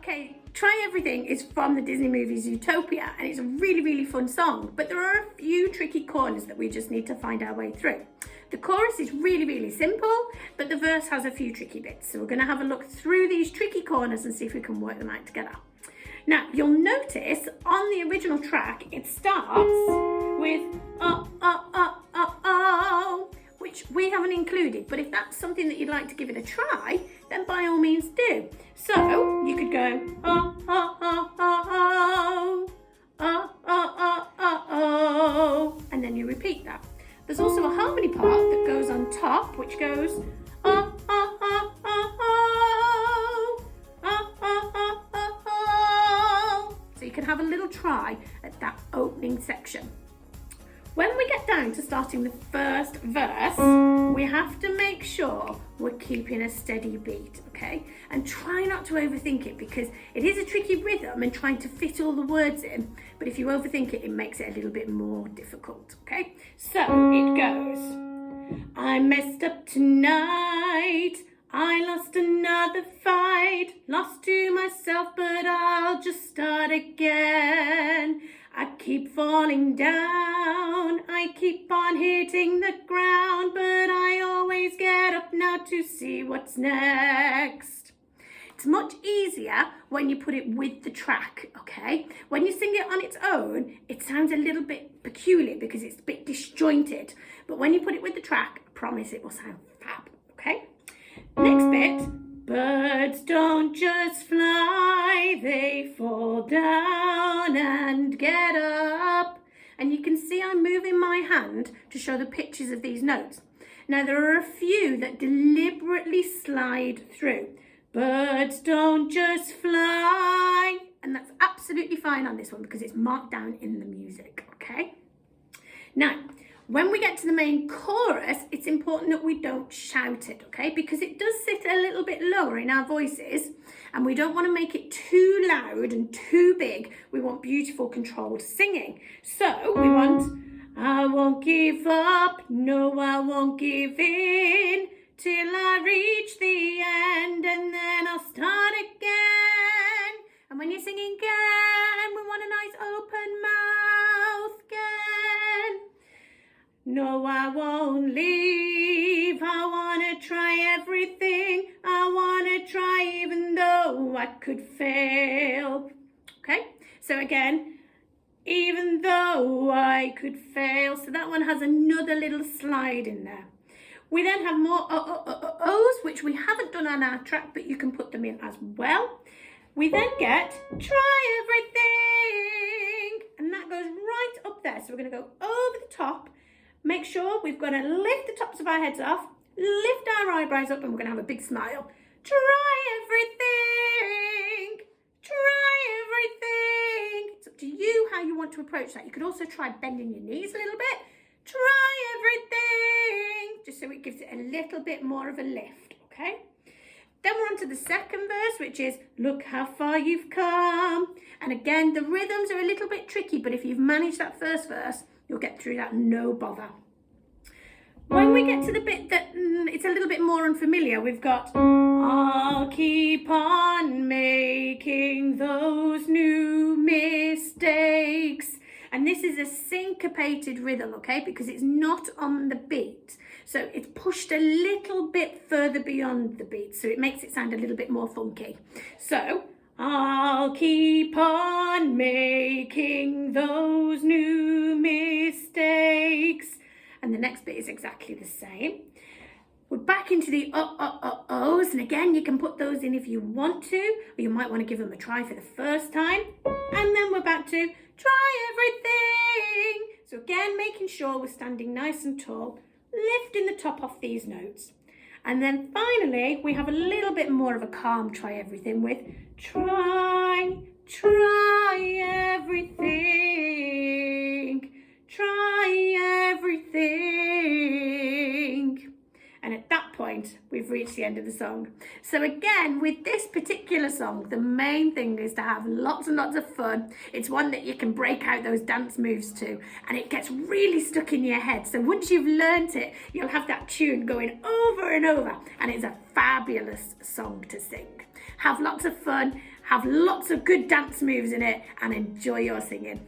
Okay, Try Everything is from the Disney movie Zootopia, and it's a really, really fun song, but there are a few tricky corners that we just need to find our way through. The chorus is really, really simple, but the verse has a few tricky bits. So we're going to have a look through these tricky corners and see if we can work them out together. Now, you'll notice on the original track, it starts with oh, oh, oh, oh, oh, which we haven't included. But if that's something that you'd like to give it a try, then by all means do. So you could go oh, oh, oh, oh, oh, oh, oh, oh, oh, and then you repeat that. There's also a harmony part that goes on top, which goes oh, oh, oh, oh, oh, oh, oh, oh, oh, oh. So you can have a little try at that opening section. When we get down to starting the first verse, we have to make sure we're keeping a steady beat, okay? And try not to overthink it, because it is a tricky rhythm and trying to fit all the words in, but if you overthink it, it makes it a little bit more difficult, okay? So it goes, I messed up tonight, I lost another fight, lost to myself, but I'll just start again. I keep falling down, I keep on hitting the ground, but I always get up now to see what's next. It's much easier when you put it with the track, okay? When you sing it on its own, it sounds a little bit peculiar because it's a bit disjointed. But when you put it with the track, I promise it will sound fab, okay? Next bit. Birds don't just fly, they fall down and get up. And you can see I'm moving my hand to show the pictures of these notes. Now there are a few that deliberately slide through. Birds don't just fly. And that's absolutely fine on this one because it's marked down in the music, okay? Now, when we get to the main chorus, it's important that we don't shout it, okay? Because it does sit a little bit lower in our voices, and we don't want to make it too loud and too big. We want beautiful, controlled singing. So we want, I won't give up, no, I won't give in, till I reach the end, and then I'll start again. And when you're singing again, we want a nice open mouth again. No, I won't leave, I want to try everything, I want to try even though I could fail. Okay, so again, even though I could fail. So that one has another little slide in there. We then have more O's, which we haven't done on our track, but you can put them in as well. We then get try everything, and that goes right up there. So we're going to go over the top. Make sure we've got to lift the tops of our heads off, lift our eyebrows up, and we're going to have a big smile. Try everything, try everything. It's up to you how you want to approach that. You could also try bending your knees a little bit. Try everything, just so it gives it a little bit more of a lift, okay? Then we're on to the second verse, which is, look how far you've come. And again, the rhythms are a little bit tricky, but if you've managed that first verse, you'll get through that no bother. When we get to the bit that it's a little bit more unfamiliar, we've got, I'll keep on making those new mistakes. And this is a syncopated rhythm, okay, because it's not on the beat. So it's pushed a little bit further beyond the beat, so it makes it sound a little bit more funky. So, I'll keep on making those new mistakes. And the next bit is exactly the same. We're back into the O's, and again, you can put those in if you want to, or you might want to give them a try for the first time. And then we're back to try everything. So again, making sure we're standing nice and tall, lifting the top off these notes. And then finally, we have a little bit more of a calm try everything with try everything, try everything. And at that point, we've reached the end of the song. So again, with this particular song, the main thing is to have lots and lots of fun. It's one that you can break out those dance moves to, and it gets really stuck in your head. So once you've learnt it, you'll have that tune going over and over, and it's a fabulous song to sing. Have lots of fun, have lots of good dance moves in it, and enjoy your singing.